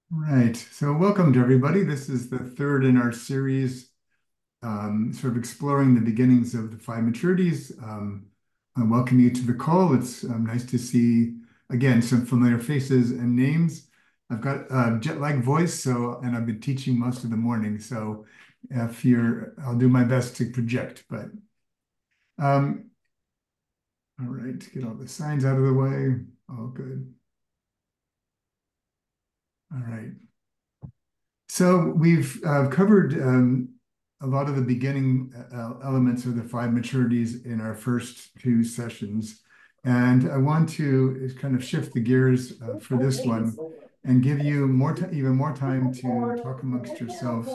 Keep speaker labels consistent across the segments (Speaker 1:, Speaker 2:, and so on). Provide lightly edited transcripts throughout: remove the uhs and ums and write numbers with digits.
Speaker 1: Right. So welcome to everybody. This is the third in our series, sort of exploring the beginnings of the five maturities. I welcome you to the call. It's nice to see, again, some familiar faces and names. I've got a jet-lag voice, and I've been teaching most of the morning. So I'll do my best to project, but um, all right, get all the signs out of the way. All good. All right. So we've covered a lot of the beginning elements of the five maturities in our first two sessions. And I want to kind of shift the gears for this one and give you even more time to talk amongst yourselves,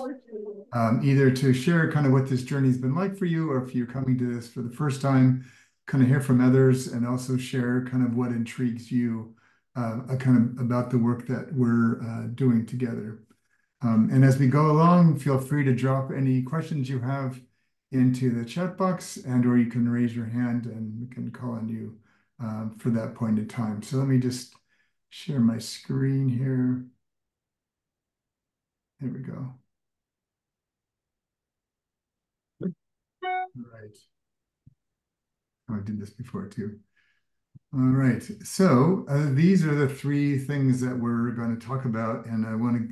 Speaker 1: either to share kind of what this journey has been like for you, or if you're coming to this for the first time, kind of hear from others and also share kind of what intrigues you kind of about the work that we're doing together. And as we go along, feel free to drop any questions you have into the chat box, or you can raise your hand and we can call on you for that point in time. So let me just share my screen here. There we go. All right. Oh, I did this before too. All right. So these are the three things that we're going to talk about, and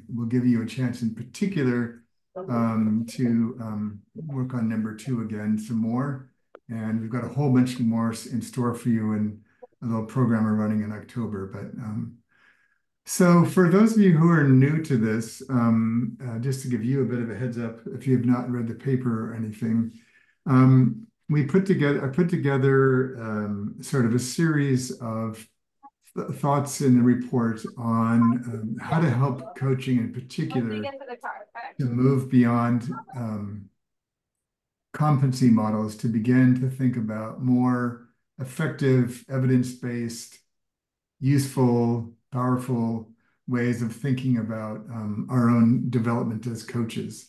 Speaker 1: we'll give you a chance in particular to work on number two again some more. And we've got a whole bunch more in store for you in a little program we're running in October. So for those of you who are new to this, just to give you a bit of a heads up, if you have not read the paper or anything, I put together sort of a series of thoughts in the report on how to help coaching in particular to move beyond competency models to begin to think about more effective, evidence-based, useful, powerful ways of thinking about our own development as coaches.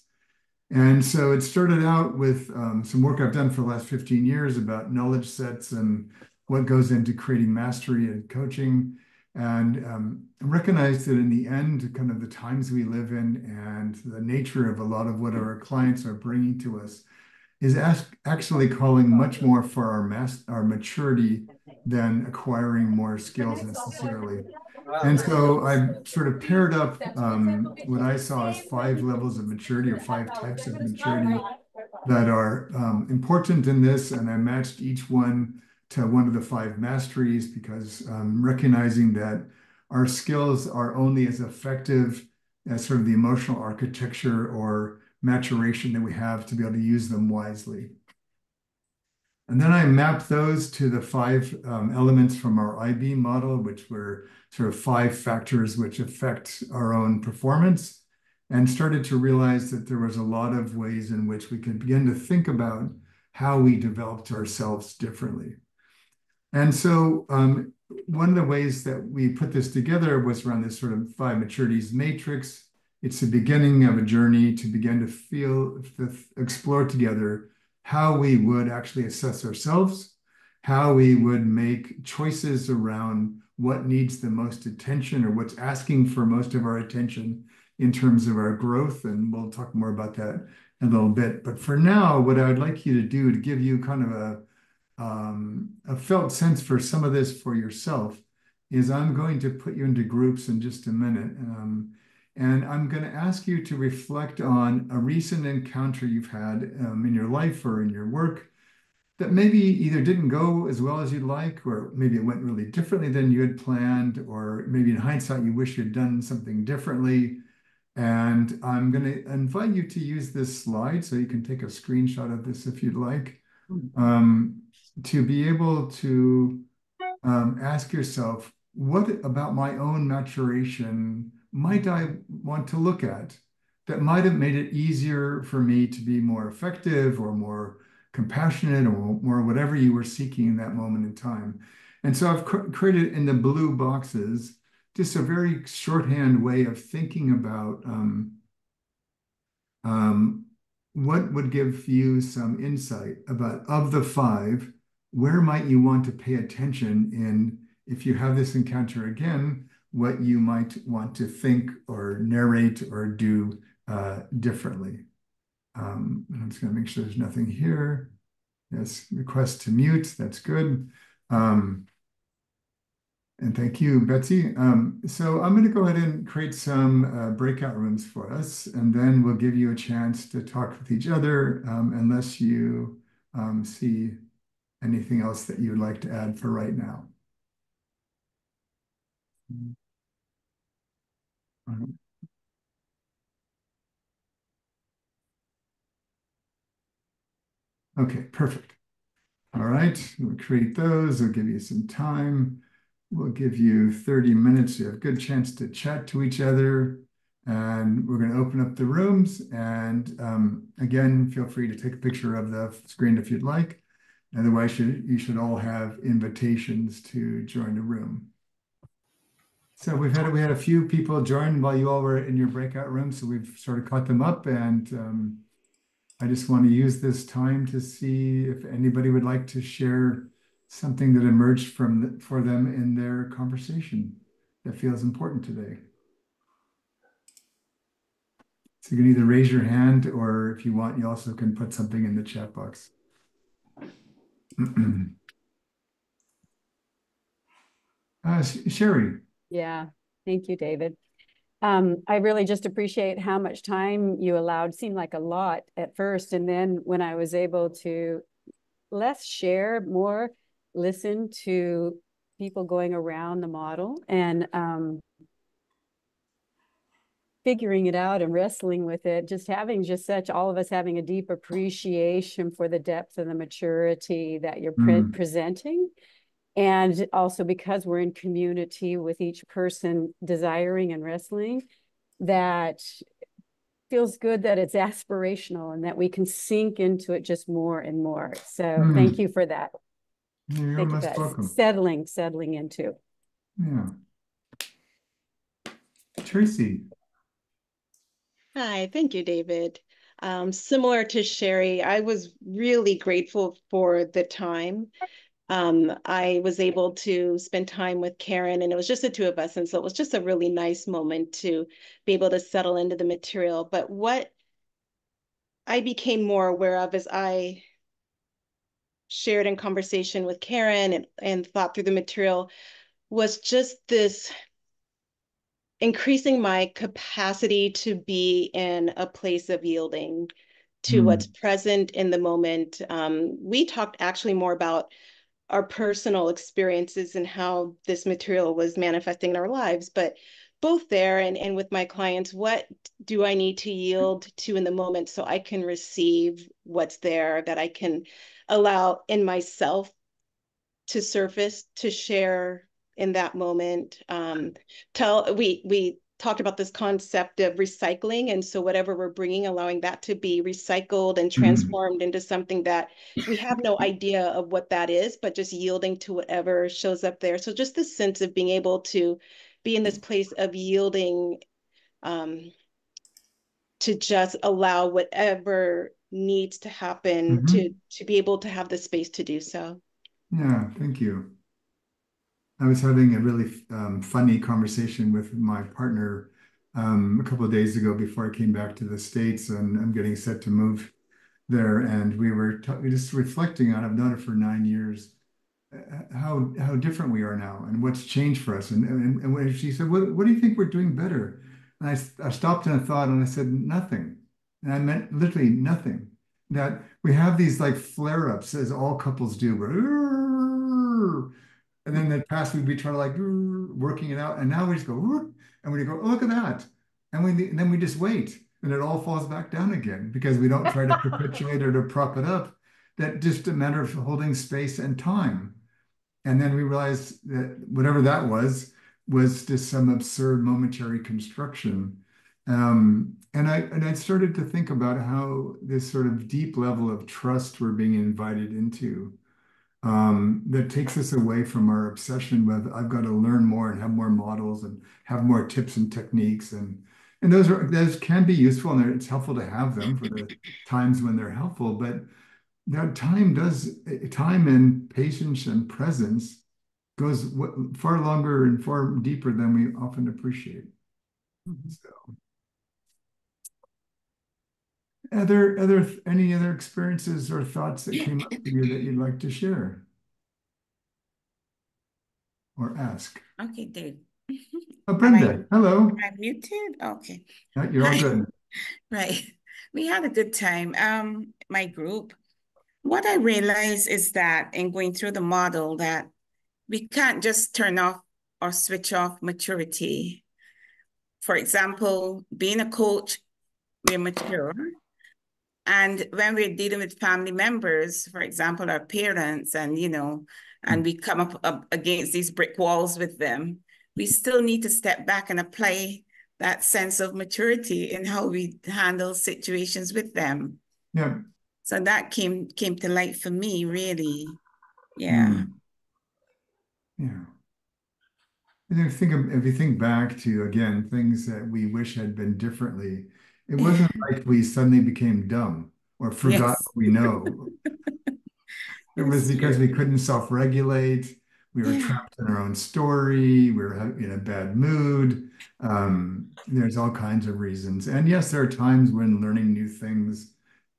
Speaker 1: And so it started out with some work I've done for the last 15 years about knowledge sets and what goes into creating mastery and coaching. And recognized that in the end, kind of the times we live in and the nature of a lot of what our clients are bringing to us is actually calling much more for our maturity than acquiring more skills necessarily. And so I sort of paired up what I saw as five levels of maturity or five types of maturity that are important in this. And I matched each one to one of the five masteries because recognizing that our skills are only as effective as sort of the emotional architecture or maturation that we have to be able to use them wisely. And then I mapped those to the five elements from our IB model, which were sort of five factors which affect our own performance, and started to realize that there was a lot of ways in which we could begin to think about how we developed ourselves differently. And so one of the ways that we put this together was around this sort of five maturities matrix. It's the beginning of a journey to begin to explore together how we would actually assess ourselves, how we would make choices around what needs the most attention or what's asking for most of our attention in terms of our growth. And we'll talk more about that in a little bit. But for now, what I would like you to do to give you kind of a felt sense for some of this for yourself is I'm going to put you into groups in just a minute. And I'm going to ask you to reflect on a recent encounter you've had in your life or in your work that maybe either didn't go as well as you'd like, or maybe it went really differently than you had planned, or maybe in hindsight you wish you'd done something differently. And I'm going to invite you to use this slide, so you can take a screenshot of this if you'd like, um, to be able to ask yourself, what about my own maturation might I want to look at that might have made it easier for me to be more effective or more compassionate or more whatever you were seeking in that moment in time. And so I've created in the blue boxes just a very shorthand way of thinking about um, what would give you some insight about, of the five, where might you want to pay attention in if you have this encounter again? what you might want to think or narrate or do differently. I'm just going to make sure there's nothing here. Yes, request to mute. That's good. And thank you, Betsy. So I'm going to go ahead and create some breakout rooms for us, and then we'll give you a chance to talk with each other, unless you see anything else that you'd like to add for right now. Okay, perfect. All right, we'll create those. We'll give you some time. We'll give you 30 minutes. You have a good chance to chat to each other. And we're going to open up the rooms. And again, feel free to take a picture of the screen if you'd like. Otherwise, you should all have invitations to join the room. So we had a few people join while you all were in your breakout room. So we've sort of caught them up, and I just want to use this time to see if anybody would like to share something that emerged for them in their conversation that feels important today. So you can either raise your hand, or if you want, you also can put something in the chat box. Sherry.
Speaker 2: Yeah, thank you, David. I really just appreciate how much time you allowed. Seemed like a lot at first, and then when I was able to less share, more listen to people going around the model and figuring it out and wrestling with it, just having all of us having a deep appreciation for the depth and the maturity that you're presenting. And also because we're in community with each person desiring and wrestling, that feels good that it's aspirational and that we can sink into it just more and more. So thank you for that.
Speaker 1: You're most welcome.
Speaker 2: Settling into.
Speaker 1: Yeah. Tracy.
Speaker 3: Hi, thank you, David. Similar to Sherry, I was really grateful for the time. I was able to spend time with Karen, and it was just the two of us. And so it was just a really nice moment to be able to settle into the material. But what I became more aware of as I shared in conversation with Karen and thought through the material was just this increasing my capacity to be in a place of yielding to what's present in the moment. We talked actually more about our personal experiences and how this material was manifesting in our lives, but both there and with my clients, what do I need to yield to in the moment so I can receive what's there, that I can allow in myself to surface, to share in that moment. We talked about this concept of recycling, and so whatever we're bringing, allowing that to be recycled and transformed into something that we have no idea of what that is, but just yielding to whatever shows up there. So just this sense of being able to be in this place of yielding, to just allow whatever needs to happen to be able to have the space to do so.
Speaker 1: Yeah, thank you. I was having a really funny conversation with my partner a couple of days ago before I came back to the States, and I'm getting set to move there. And we were just reflecting on, I've known her for 9 years, how different we are now and what's changed for us. And when she said, what do you think we're doing better? And I stopped and I thought, and I said, nothing. And I meant literally nothing. That we have these like flare-ups, as all couples do. And then in the past, we'd be trying to like working it out. And now we just go, and we go, oh, look at that. And then we just wait. And it all falls back down again because we don't try to perpetuate or to prop it up. That just a matter of holding space and time. And then we realized that whatever that was just some absurd momentary construction. And I started to think about how this sort of deep level of trust we're being invited into, that takes us away from our obsession with I've got to learn more and have more models and have more tips and techniques, and those can be useful, and it's helpful to have them for the times when they're helpful, but that time and patience and presence goes far longer and far deeper than we often appreciate. So, any other experiences or thoughts that came up for you that you'd like to share or ask?
Speaker 4: Okay, Dave.
Speaker 1: Oh, Brenda, hello.
Speaker 4: I'm muted? Okay.
Speaker 1: Yeah, you're all good.
Speaker 4: Right. We had a good time. My group, what I realized is that in going through the model that we can't just turn off or switch off maturity. For example, being a coach, we're mature. And when we're dealing with family members, for example, our parents, and and we come up against these brick walls with them, we still need to step back and apply that sense of maturity in how we handle situations with them.
Speaker 1: Yeah.
Speaker 4: So that came to light for me, really. Yeah.
Speaker 1: Yeah. If you think back to, again, things that we wish had been differently, it wasn't like we suddenly became dumb or forgot
Speaker 4: Yes.
Speaker 1: what we know. It was because we couldn't self-regulate. We were trapped in our own story. We were in a bad mood. There's all kinds of reasons. And yes, there are times when learning new things,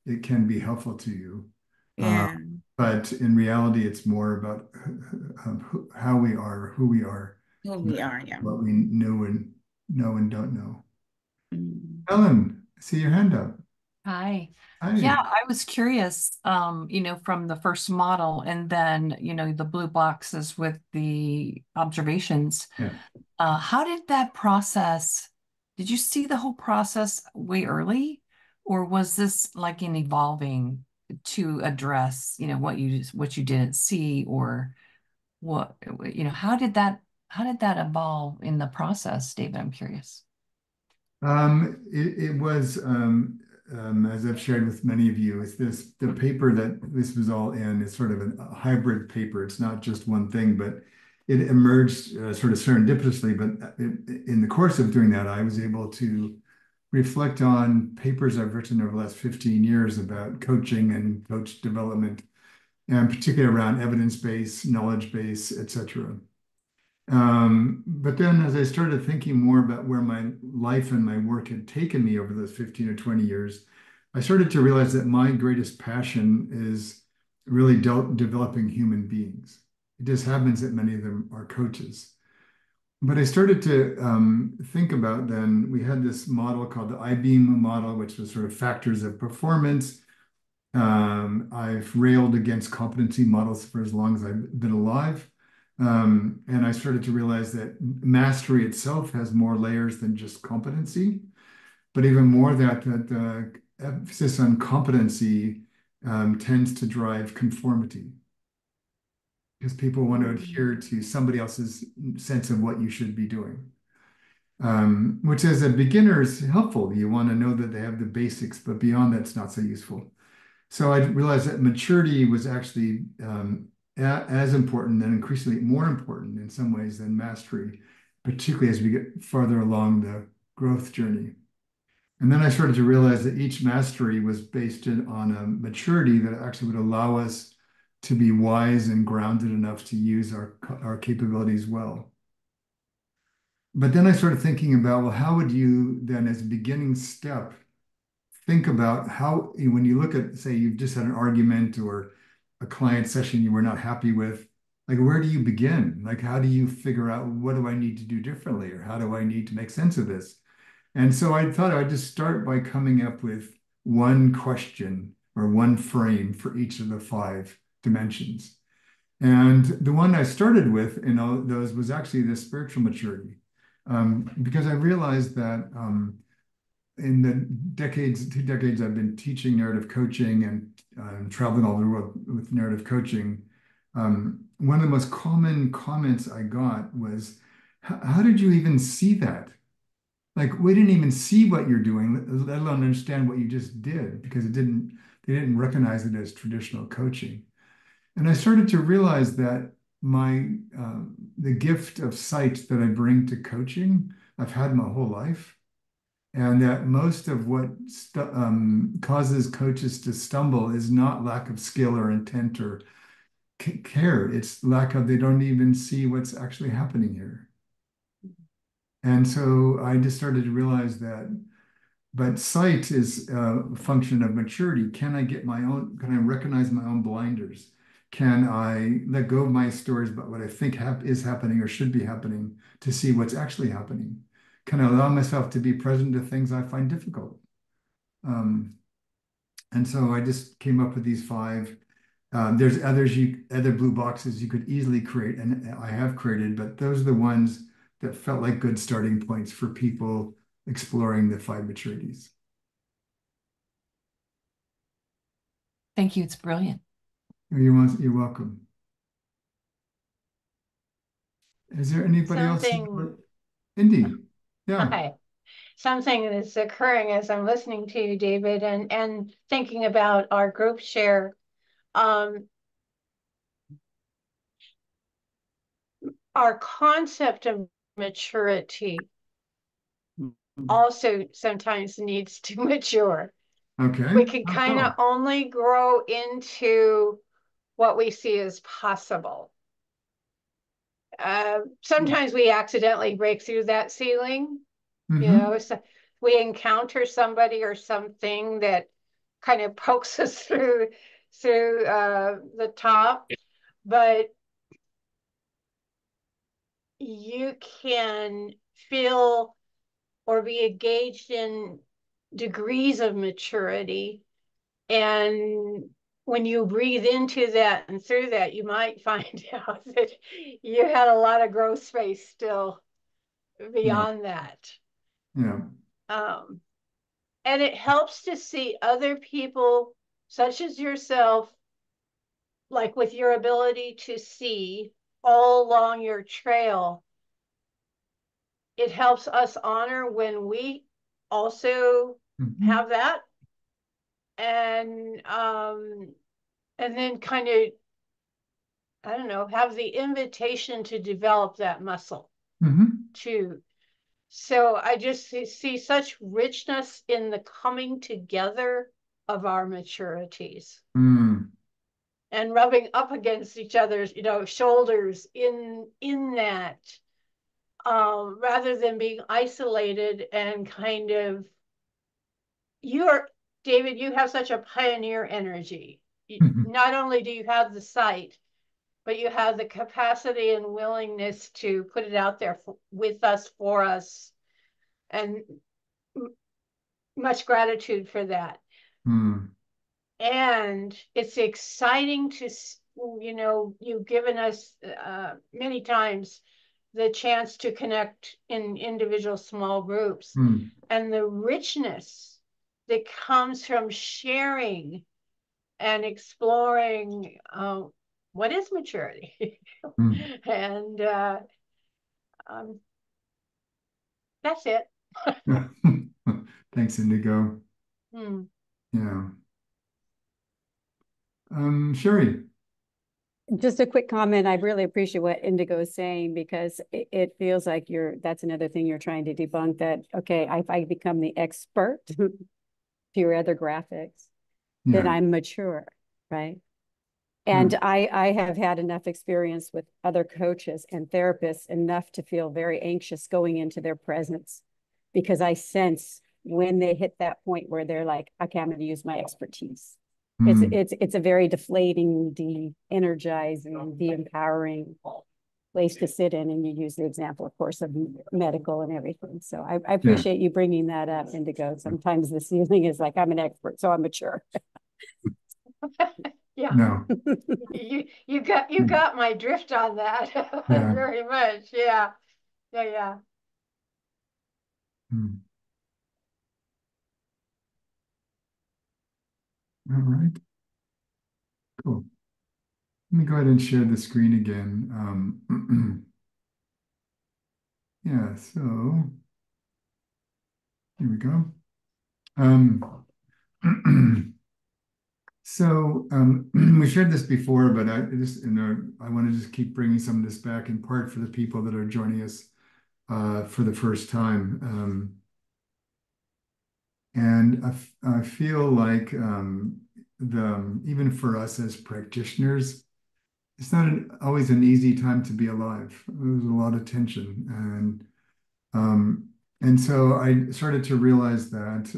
Speaker 1: it can be helpful to you.
Speaker 4: Yeah.
Speaker 1: But in reality, it's more about how we are, who we are,
Speaker 4: Who we are, yeah.
Speaker 1: what we know and don't know.
Speaker 4: Mm.
Speaker 1: Ellen, I see your hand up.
Speaker 5: Hi.
Speaker 1: Hi.
Speaker 5: Yeah, I was curious, from the first model and then, the blue boxes with the observations.
Speaker 1: Yeah.
Speaker 5: How did that process, did you see the whole process way early? Or was this like an evolving to address, what you didn't see or what, how did that evolve in the process, David? I'm curious.
Speaker 1: It was, as I've shared with many of you, it's the paper that this was all in is sort of a hybrid paper. It's not just one thing, but it emerged sort of serendipitously. But in the course of doing that, I was able to reflect on papers I've written over the last 15 years about coaching and coach development, and particularly around evidence base, knowledge base, etc. But then as I started thinking more about where my life and my work had taken me over those 15 or 20 years, I started to realize that my greatest passion is really developing human beings. It just happens that many of them are coaches. But I started to think about then, we had this model called the I-beam model, which was sort of factors of performance. I've railed against competency models for as long as I've been alive. And I started to realize that mastery itself has more layers than just competency, but even more that the emphasis on competency tends to drive conformity because people want to adhere to somebody else's sense of what you should be doing, which as a beginner is helpful. You want to know that they have the basics, but beyond that's not so useful. So I realized that maturity was actually as important and increasingly more important in some ways than mastery, particularly as we get farther along the growth journey. And then I started to realize that each mastery was based on a maturity that actually would allow us to be wise and grounded enough to use our capabilities well. But then I started thinking about, well, how would you then, as a beginning step, think about how, when you look at, say, you've just had an argument or a client session you were not happy with, like, where do you begin? Like, how do you figure out what do I need to do differently, or how do I need to make sense of this? And so I thought I'd just start by coming up with one question or one frame for each of the 5 dimensions. And the one I started with in all those was actually the spiritual maturity, because I realized that in the 2 decades I've been teaching narrative coaching and traveling all over the world with narrative coaching, one of the most common comments I got was, how did you even see that? Like, we didn't even see what you're doing, let alone understand what you just did, because they didn't recognize it as traditional coaching. And I started to realize that the gift of sight that I bring to coaching, I've had my whole life. And that most of what causes coaches to stumble is not lack of skill or intent or care. It's lack of, they don't even see what's actually happening here. And so I just started to realize that, but sight is a function of maturity. Can I recognize my own blinders? Can I let go of my stories about what I think is happening or should be happening to see what's actually happening? Can I allow myself to be present to things I find difficult? Um, and so I just came up with these five. There's other blue boxes you could easily create, and I have created, but those are the ones that felt like good starting points for people exploring the five maturities.
Speaker 5: Thank you. It's brilliant.
Speaker 1: You're welcome. Is there anybody else? Indy, yeah.
Speaker 6: Hi. Something that's occurring as I'm listening to you, David, and thinking about our group share. Our concept of maturity also sometimes needs to mature.
Speaker 1: Okay.
Speaker 6: We can kind of only grow into what we see as possible. Sometimes we accidentally break through that ceiling. You know, so we encounter somebody or something that kind of pokes us through the top, but you can feel or be engaged in degrees of maturity. And when you breathe into that and through that, you might find out that you had a lot of growth space still beyond that.
Speaker 1: Yeah.
Speaker 6: And it helps to see other people, such as yourself, like with your ability to see all along your trail. It helps us honor when we also have that, and then kind of, I don't know, have the invitation to develop that muscle too. So I just see such richness in the coming together of our maturities. And rubbing up against each other's, shoulders in that, rather than being isolated and kind of, David, you have such a pioneer energy. Not only do you have the sight, but you have the capacity and willingness to put it out there with us, for us, and much gratitude for that. And it's exciting to, you've given us many times the chance to connect in individual small groups, and the richness that comes from sharing and exploring what is maturity. And that's it.
Speaker 1: Thanks, Indigo. Yeah. Sherry.
Speaker 2: Just a quick comment. I really appreciate what Indigo is saying, because it feels like that's another thing you're trying to debunk, that, okay, if I become the expert to your other graphics, then I'm mature, right? And I have had enough experience with other coaches and therapists enough to feel very anxious going into their presence, because I sense when they hit that point where they're like, okay, I'm going to use my expertise. It's a very deflating, de-energizing, de-empowering place to sit in. And you use the example, of course, of medical and everything. So I appreciate you bringing that up, Indigo. Sometimes the ceiling is like, I'm an expert, so I'm mature.
Speaker 6: Yeah.
Speaker 1: No.
Speaker 6: You got my drift on that. Very much. Yeah.
Speaker 1: All right. Cool. Let me go ahead and share the screen again. Yeah, so here we go. So we shared this before, but I want to just keep bringing some of this back, in part for the people that are joining us for the first time. And I feel like even for us as practitioners, it's not always an easy time to be alive. There's a lot of tension, um, and so I started to realize that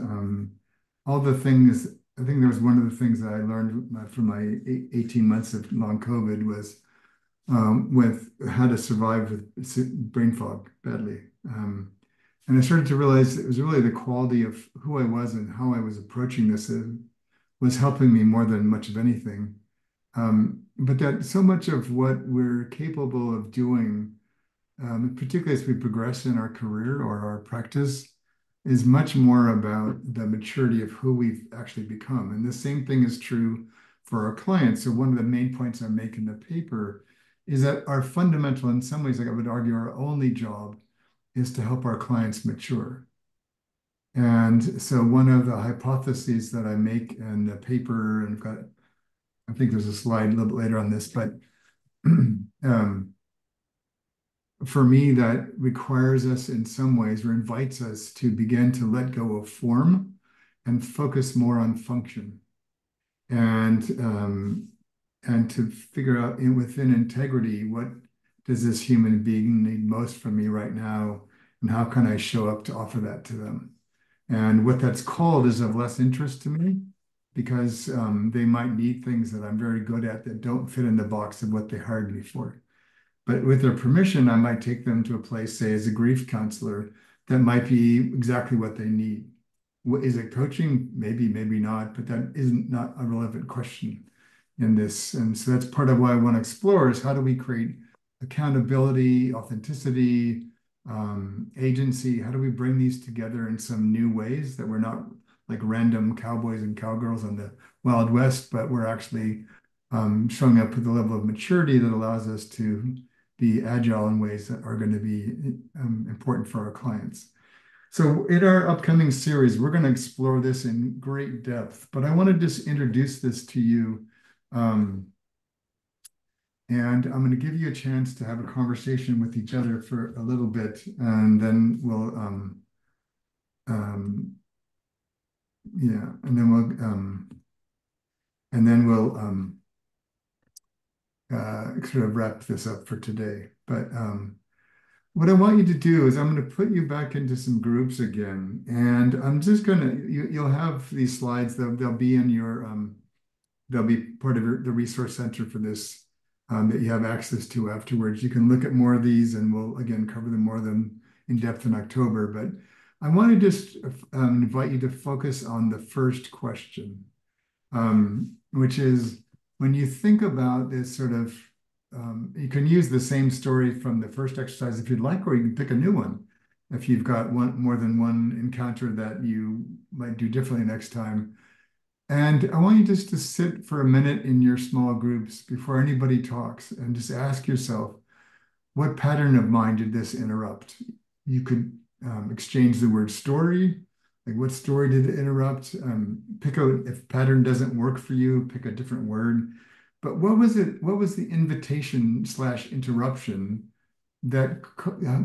Speaker 1: all the things. I think there was one of the things that I learned from my 18 months of long COVID was with how to survive with brain fog badly. And I started to realize it was really the quality of who I was and how I was approaching this was helping me more than much of anything. But that so much of what we're capable of doing, particularly as we progress in our career or our practice, is much more about the maturity of who we've actually become. And the same thing is true for our clients. So one of the main points I make in the paper is that our fundamental, in some ways, like I would argue, our only job is to help our clients mature. And so one of the hypotheses that I make in the paper, and I've got, I think there's a slide a little bit later on this, but for me, that requires us in some ways or invites us to begin to let go of form and focus more on function. And to figure out within integrity, what does this human being need most from me right now? And how can I show up to offer that to them? And what that's called is of less interest to me because they might need things that I'm very good at that don't fit in the box of what they hired me for. But with their permission, I might take them to a place, say, as a grief counselor, that might be exactly what they need. Is it coaching? Maybe, maybe not, but that isn't not a relevant question in this. And so that's part of what I want to explore is how do we create accountability, authenticity, agency? How do we bring these together in some new ways that we're not like random cowboys and cowgirls on the Wild West, but we're actually showing up with a level of maturity that allows us to be agile in ways that are going to be important for our clients. So in our upcoming series, we're going to explore this in great depth, but I want to just introduce this to you. And I'm going to give you a chance to have a conversation with each other for a little bit, and then we'll, yeah, and then we'll sort of wrap this up for today. But what I want you to do is I'm going to put you back into some groups again, and I'm just going to, you'll have these slides, they'll be in your, they'll be part of the resource center for this that you have access to afterwards. You can look at more of these and we'll again cover them more of them in depth in October, but I want to just invite you to focus on the first question, which is when you think about this sort of you can use the same story from the first exercise if you'd like, or you can pick a new one if you've got more than one encounter that you might do differently next time. And I want you just to sit for a minute in your small groups before anybody talks and just ask yourself, what pattern of mind did this interrupt? You could exchange the word story, like what story did it interrupt? Pick out, if pattern doesn't work for you, pick a different word. But what was it? What was the invitation / interruption that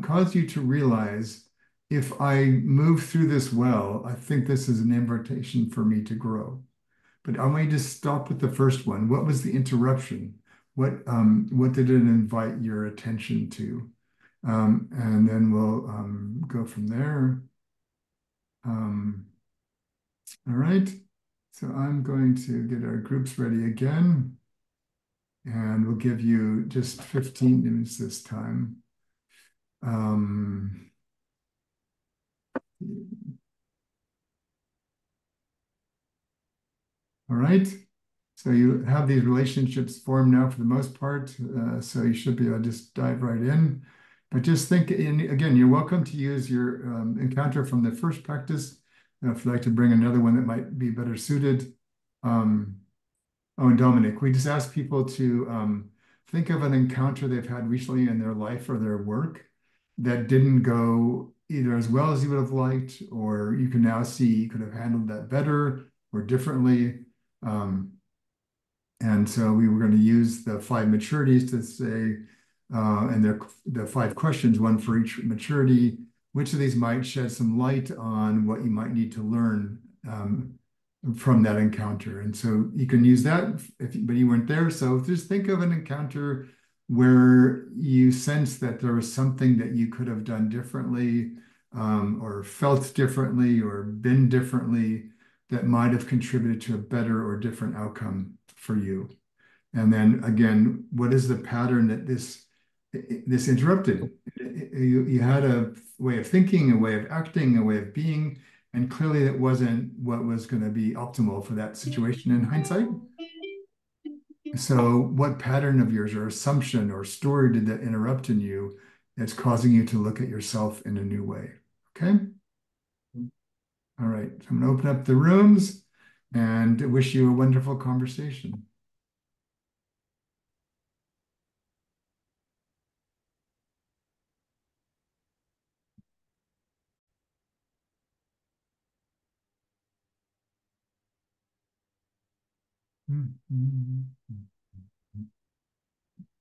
Speaker 1: caused you to realize if I move through this well, I think this is an invitation for me to grow. But I want you to stop with the first one. What was the interruption? What did it invite your attention to? And then we'll go from there. All right. So I'm going to get our groups ready again. And we'll give you just 15 minutes this time. All right. So you have these relationships formed now for the most part. So you should be able to just dive right in. But just think, again, you're welcome to use your encounter from the first practice. If you'd like to bring another one that might be better suited. Oh, and Dominic, we just ask people to think of an encounter they've had recently in their life or their work that didn't go either as well as you would have liked, or you can now see you could have handled that better or differently. And so we were going to use the 5 maturities to say, and the 5 questions, one for each maturity, which of these might shed some light on what you might need to learn from that encounter. And so you can use that, but you weren't there. So just think of an encounter where you sense that there was something that you could have done differently, or felt differently, or been differently that might have contributed to a better or different outcome for you. And then again, what is the pattern that this interrupted? You had a way of thinking, a way of acting, a way of being, and clearly that wasn't what was going to be optimal for that situation in hindsight. So what pattern of yours or assumption or story did that interrupt in you that's causing you to look at yourself in a new way? Okay. All right. So I'm going to open up the rooms and wish you a wonderful conversation.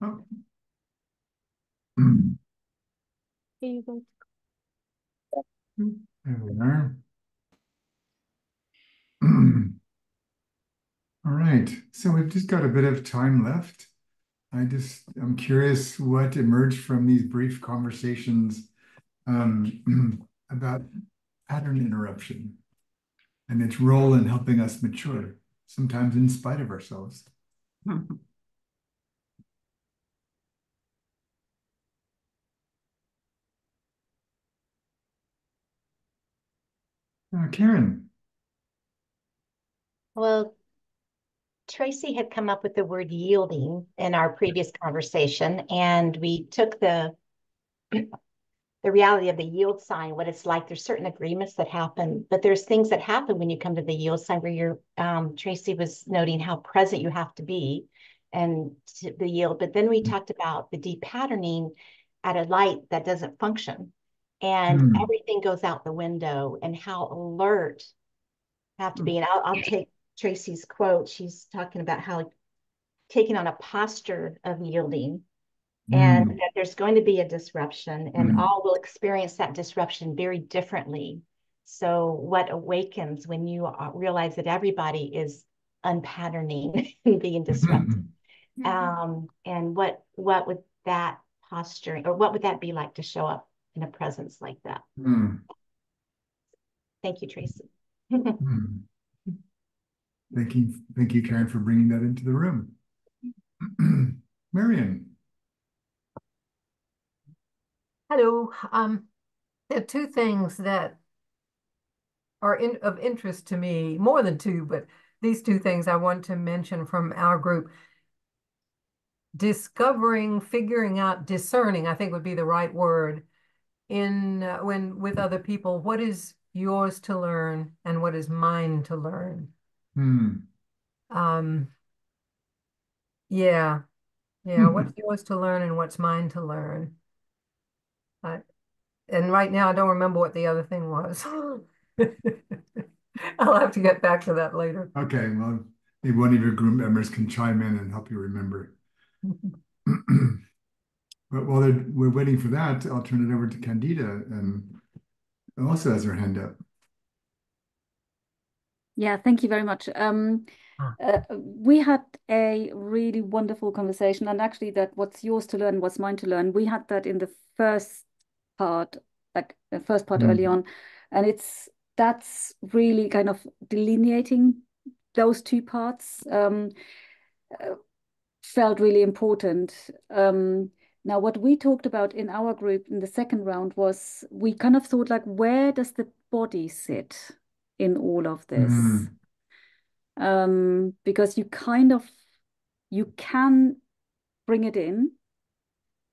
Speaker 1: Oh.
Speaker 2: Here you go.
Speaker 1: There we are. All right, so we've just got a bit of time left. I'm curious what emerged from these brief conversations about pattern interruption and its role in helping us mature, sometimes in spite of ourselves. Karen.
Speaker 6: Well, Tracy had come up with the word yielding in our previous conversation, and we took the reality of the yield sign, what it's like. There's certain agreements that happen, but there's things that happen when you come to the yield sign where you're, Tracy was noting how present you have to be and the yield. But then we talked about the de-patterning at a light that doesn't function, and everything goes out the window, and how alert have to be. And I'll take Tracy's quote. She's talking about how taking on a posture of yielding, and that there's going to be a disruption, and all will experience that disruption very differently. So what awakens when you realize that everybody is unpatterning and being disrupted? And what would that posturing, or what would that be like to show up in a presence like that? Thank you, Tracy.
Speaker 1: Thank you, Karen, for bringing that into the room. Marion.
Speaker 7: Hello. There are two things that are of interest to me, more than two, but these two things I want to mention from our group. Discovering, figuring out, discerning, I think would be the right word, in when with other people, what is yours to learn and what is mine to learn. Yeah, what's yours to learn and what's mine to learn. And right now I don't remember what the other thing was. I'll have to get back to that later.
Speaker 1: Okay, well, maybe one of your group members can chime in and help you remember. But while we're waiting for that, I'll turn it over to Candida, and also has her hand up.
Speaker 8: Yeah, thank you very much. We had a really wonderful conversation, and actually that what's yours to learn, what's mine to learn, we had that in the first part, like the first part early on, and that's really kind of delineating those two parts felt really important. Now, what we talked about in our group in the second round was we kind of thought like, where does the body sit in all of this? Because you can bring it in,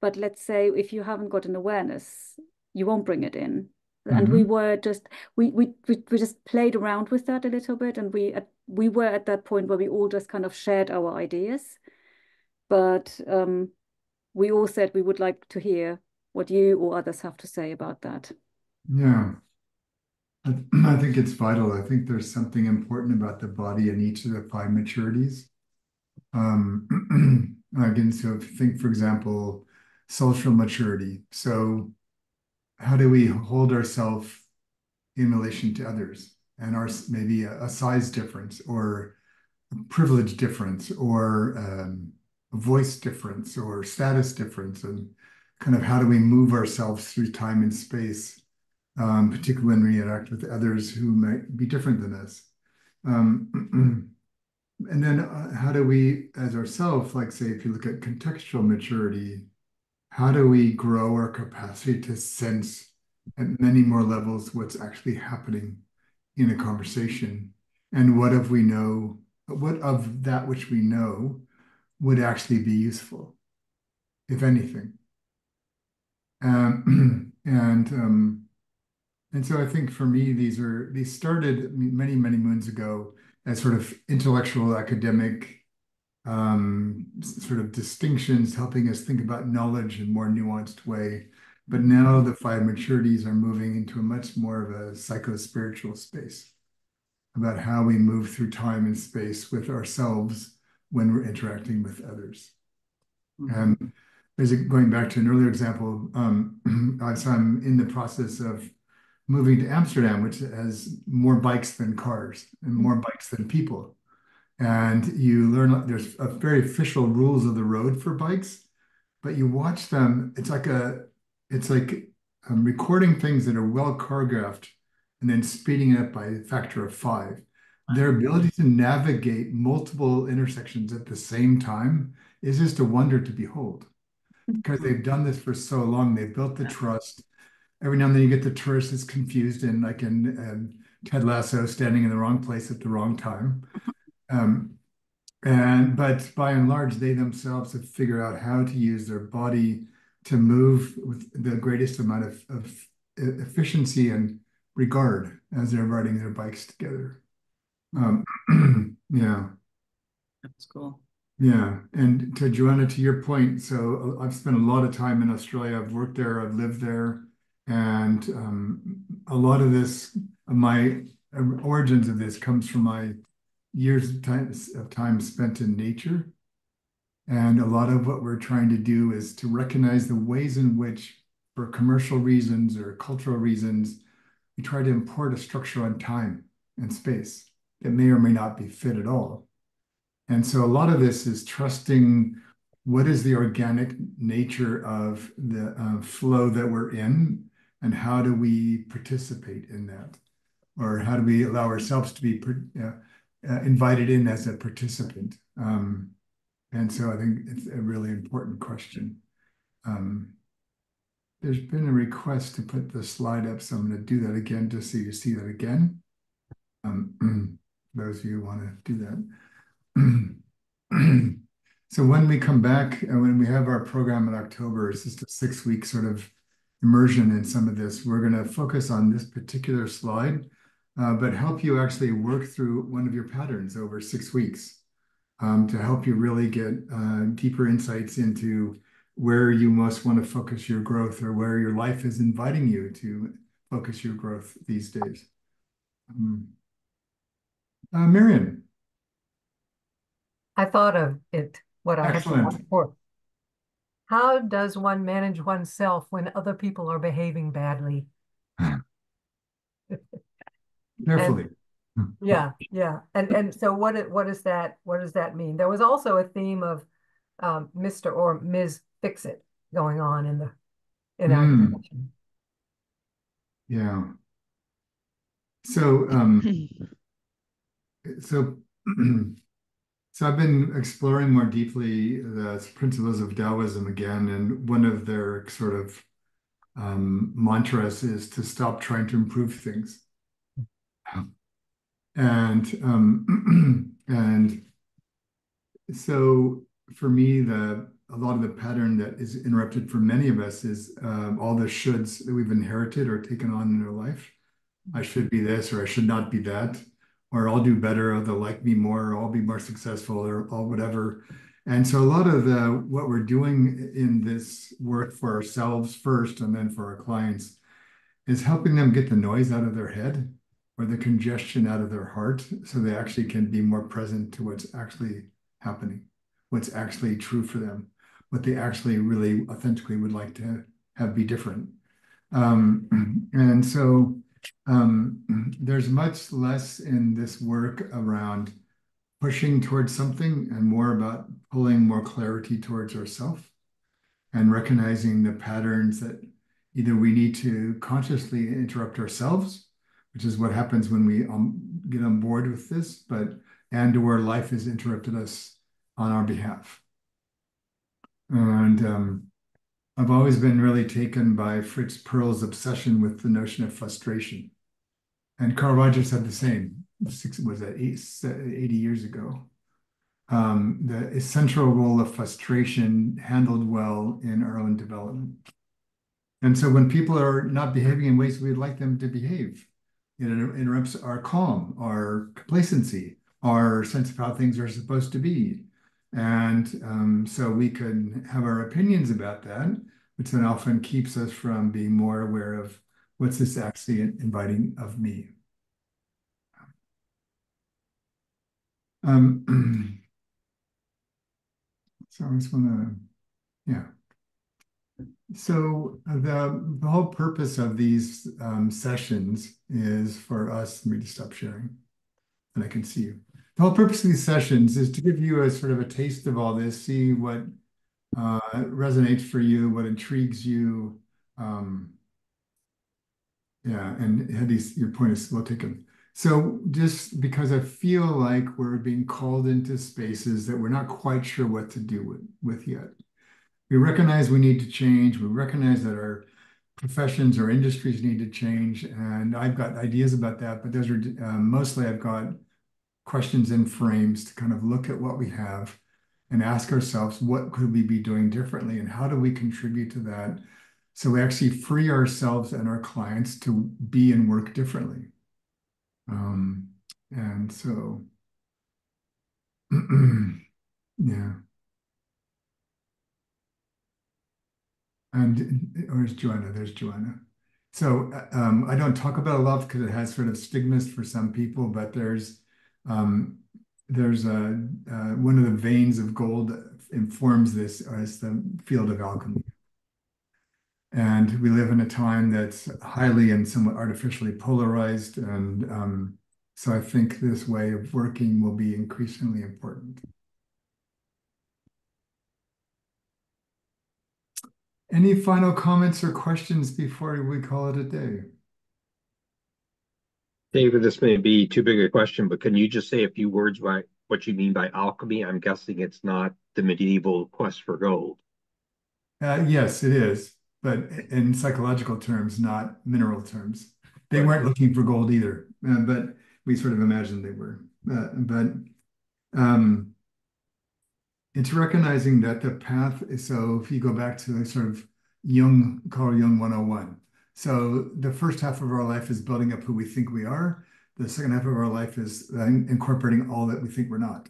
Speaker 8: but let's say if you haven't got an awareness, you won't bring it in. And we just played around with that a little bit, and we were at that point where we all just kind of shared our ideas, but we all said we would like to hear what you or others have to say about that.
Speaker 1: Yeah, I think it's vital. I think there's something important about the body in each of the five maturities. Again, so think, for example, social maturity. So how do we hold ourselves in relation to others? and our maybe a size difference or a privilege difference or a voice difference or status difference, and kind of how do we move ourselves through time and space, particularly when we interact with others who might be different than us. And then how do we, as ourselves, like say, if you look at contextual maturity, how do we grow our capacity to sense at many more levels what's actually happening in a conversation? And what of we know, what of that which we know would actually be useful, if anything? And so I think for me, these started many moons ago as sort of intellectual academic sort of distinctions, helping us think about knowledge in a more nuanced way. But now the five maturities are moving into a much more of a psycho-spiritual space about how we move through time and space with ourselves when we're interacting with others. And going back to an earlier example, as I'm in the process of moving to Amsterdam, which has more bikes than cars and more bikes than people. And you learn there's a very official rules of the road for bikes, but you watch them. It's like recording things that are well choreographed and then speeding it up by a factor of 5. Their ability to navigate multiple intersections at the same time is just a wonder to behold, because they've done this for so long. They've built the trust. Every now and then you get the tourist that's confused and like in Ted Lasso standing in the wrong place at the wrong time. But by and large, they themselves have figured out how to use their body to move with the greatest amount of efficiency and regard as they're riding their bikes together. Yeah.
Speaker 4: That's cool.
Speaker 1: Yeah. And to Joanna, to your point, so I've spent a lot of time in Australia. I've worked there, I've lived there. And a lot of this, my origins of this comes from my years of time spent in nature. And a lot of what we're trying to do is to recognize the ways in which, for commercial reasons or cultural reasons, we try to import a structure on time and space that may or may not be fit at all. And so a lot of this is trusting what is the organic nature of the flow that we're in, and how do we participate in that? Or how do we allow ourselves to be invited in as a participant? And so I think it's a really important question. There's been a request to put the slide up, so I'm going to do that again just so you see that again. Those of you who want to do that. So when we come back and when we have our program in October, it's just a 6-week sort of immersion in some of this. We're going to focus on this particular slide, but help you actually work through one of your patterns over 6 weeks to help you really get deeper insights into where you most want to focus your growth, or where your life is inviting you to focus your growth these days. Marion.
Speaker 7: I thought of it, what I had
Speaker 1: Excellent.
Speaker 7: before. How does one manage oneself when other people are behaving badly?
Speaker 1: Carefully.
Speaker 7: Yeah. And so what does that mean? There was also a theme of Mr. or Ms. Fix-It going on in our discussion.
Speaker 1: Yeah. So I've been exploring more deeply the principles of Taoism again, and one of their sort of mantras is to stop trying to improve things. And so for me, a lot of the pattern that is interrupted for many of us is all the shoulds that we've inherited or taken on in our life. I should be this, or I should not be that, or I'll do better, or they'll like me more, or I'll be more successful, or all whatever. And so a lot of what we're doing in this work for ourselves first, and then for our clients, is helping them get the noise out of their head or the congestion out of their heart, so they actually can be more present to what's actually happening, what's actually true for them, what they actually really authentically would like to have be different. And so There's much less in this work around pushing towards something and more about pulling more clarity towards ourselves and recognizing the patterns that either we need to consciously interrupt ourselves, which is what happens when we get on board with this, and/or life has interrupted us on our behalf. And I've always been really taken by Fritz Perls' obsession with the notion of frustration. And Carl Rogers had the same, was that 80 years ago. The essential role of frustration handled well in our own development. And so when people are not behaving in ways we'd like them to behave, it interrupts our calm, our complacency, our sense of how things are supposed to be. And so we can have our opinions about that, which then often keeps us from being more aware of what's this actually inviting of me. So I just want to, yeah. So the whole purpose of these sessions is for us, let me just stop sharing, and I can see you. The whole purpose of these sessions is to give you a sort of a taste of all this, see what resonates for you, what intrigues you. Yeah, and Hedi's, your point is well taken. So just because I feel like we're being called into spaces that we're not quite sure what to do with yet. We recognize we need to change. We recognize that our professions or industries need to change. And I've got ideas about that, but those are mostly I've got questions and frames to kind of look at what we have and ask ourselves, what could we be doing differently? And how do we contribute to that? So we actually free ourselves and our clients to be and work differently. And so, yeah. And where's Joanna? There's Joanna. So I don't talk about love because it has sort of stigmas for some people, but there's one of the veins of gold that informs this as the field of alchemy. And we live in a time that's highly and somewhat artificially polarized. And so I think this way of working will be increasingly important. Any final comments or questions before we call it a day?
Speaker 9: David, this may be too big a question, but can you just say a few words about what you mean by alchemy? I'm guessing it's not the medieval quest for gold.
Speaker 1: Yes, it is, but in psychological terms, not mineral terms. They weren't looking for gold either, but we sort of imagined they were. It's recognizing that the path is, so if you go back to the sort of Carl Jung 101. So the first half of our life is building up who we think we are. The second half of our life is incorporating all that we think we're not.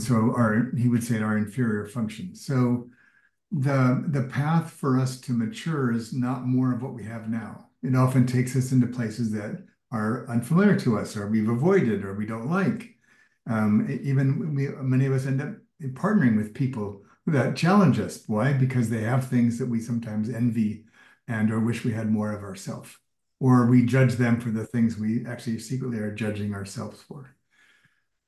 Speaker 1: So he would say our inferior functions. So the path for us to mature is not more of what we have now. It often takes us into places that are unfamiliar to us, or we've avoided, or we don't like. Many of us end up partnering with people that challenge us. Why? Because they have things that we sometimes envy and or wish we had more of ourselves, or we judge them for the things we actually secretly are judging ourselves for.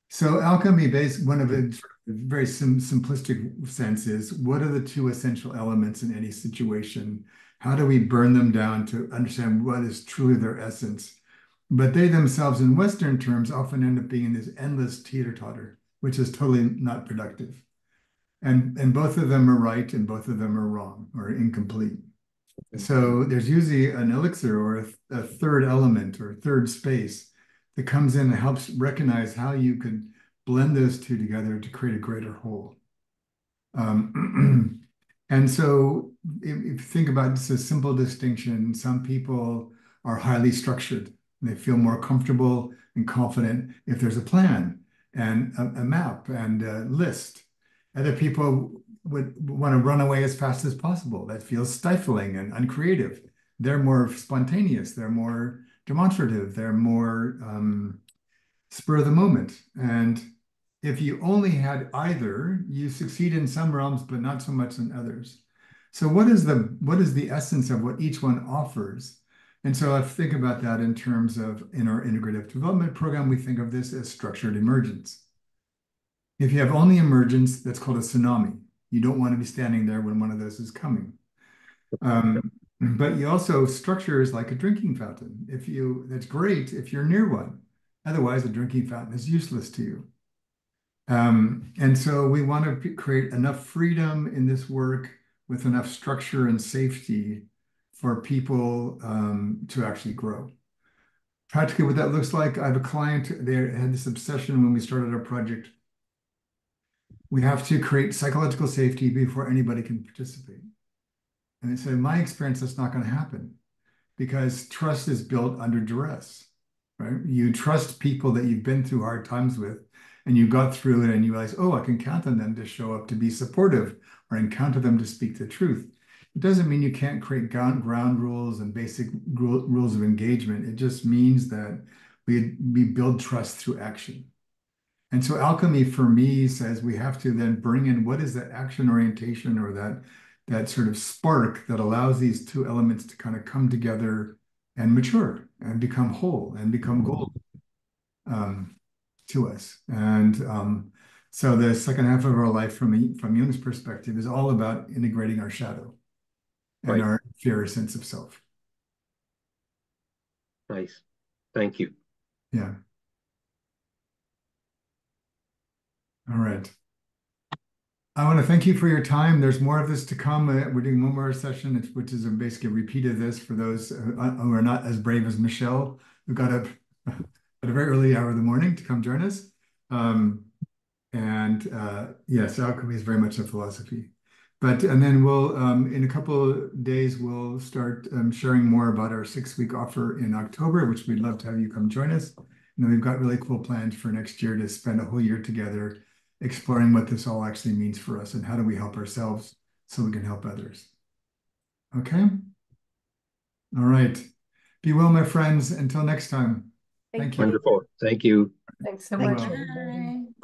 Speaker 1: So alchemy, one of its very simplistic sense is, what are the two essential elements in any situation? How do we burn them down to understand what is truly their essence? But they themselves, in Western terms, often end up being in this endless teeter-totter, which is totally not productive. And both of them are right and both of them are wrong or incomplete. So there's usually an elixir or a third element or third space that comes in and helps recognize how you could blend those two together to create a greater whole. And so if you think about just a simple distinction, some people are highly structured. They feel more comfortable and confident if there's a plan and a map and a list. Other people would want to run away as fast as possible. That feels stifling and uncreative. They're more spontaneous. They're more demonstrative. They're more spur of the moment. And if you only had either, you succeed in some realms, but not so much in others. So what is the essence of what each one offers? And so I think about that in terms of, in our integrative development program, we think of this as structured emergence. If you have only emergence, that's called a tsunami. You don't want to be standing there when one of those is coming. But you also, structure is like a drinking fountain. That's great if you're near one. Otherwise, a drinking fountain is useless to you. And so we want to create enough freedom in this work with enough structure and safety for people to actually grow. Practically, what that looks like, I have a client, they had this obsession when we started our project. We have to create psychological safety before anybody can participate. And they said, in my experience, that's not going to happen because trust is built under duress, right? You trust people that you've been through hard times with, and you got through it and you realize, oh, I can count on them to show up to be supportive, or I can count on them to speak the truth. It doesn't mean you can't create ground rules and basic rules of engagement. It just means that we build trust through action. And so alchemy for me says we have to then bring in what is that action orientation, or that sort of spark that allows these two elements to kind of come together and mature and become whole and become gold to us. And so the second half of our life from Jung's perspective is all about integrating our shadow and
Speaker 9: Right.
Speaker 1: our inferior sense of self.
Speaker 9: Nice. Thank you.
Speaker 1: Yeah. All right. I want to thank you for your time. There's more of this to come. We're doing one more session, which is basically a repeat of this for those who are not as brave as Michelle, who got up at a very early hour of the morning to come join us. Yes, alchemy is very much a philosophy. And then we'll, in a couple of days, we'll start sharing more about our 6-week offer in October, which we'd love to have you come join us. And then we've got really cool plans for next year to spend a whole year together exploring what this all actually means for us and how do we help ourselves so we can help others. Okay? All right. Be well, my friends. Until next time. Thank you.
Speaker 9: Wonderful. Thank you.
Speaker 7: Thanks so
Speaker 1: Be
Speaker 7: much,
Speaker 1: well.
Speaker 7: everybody.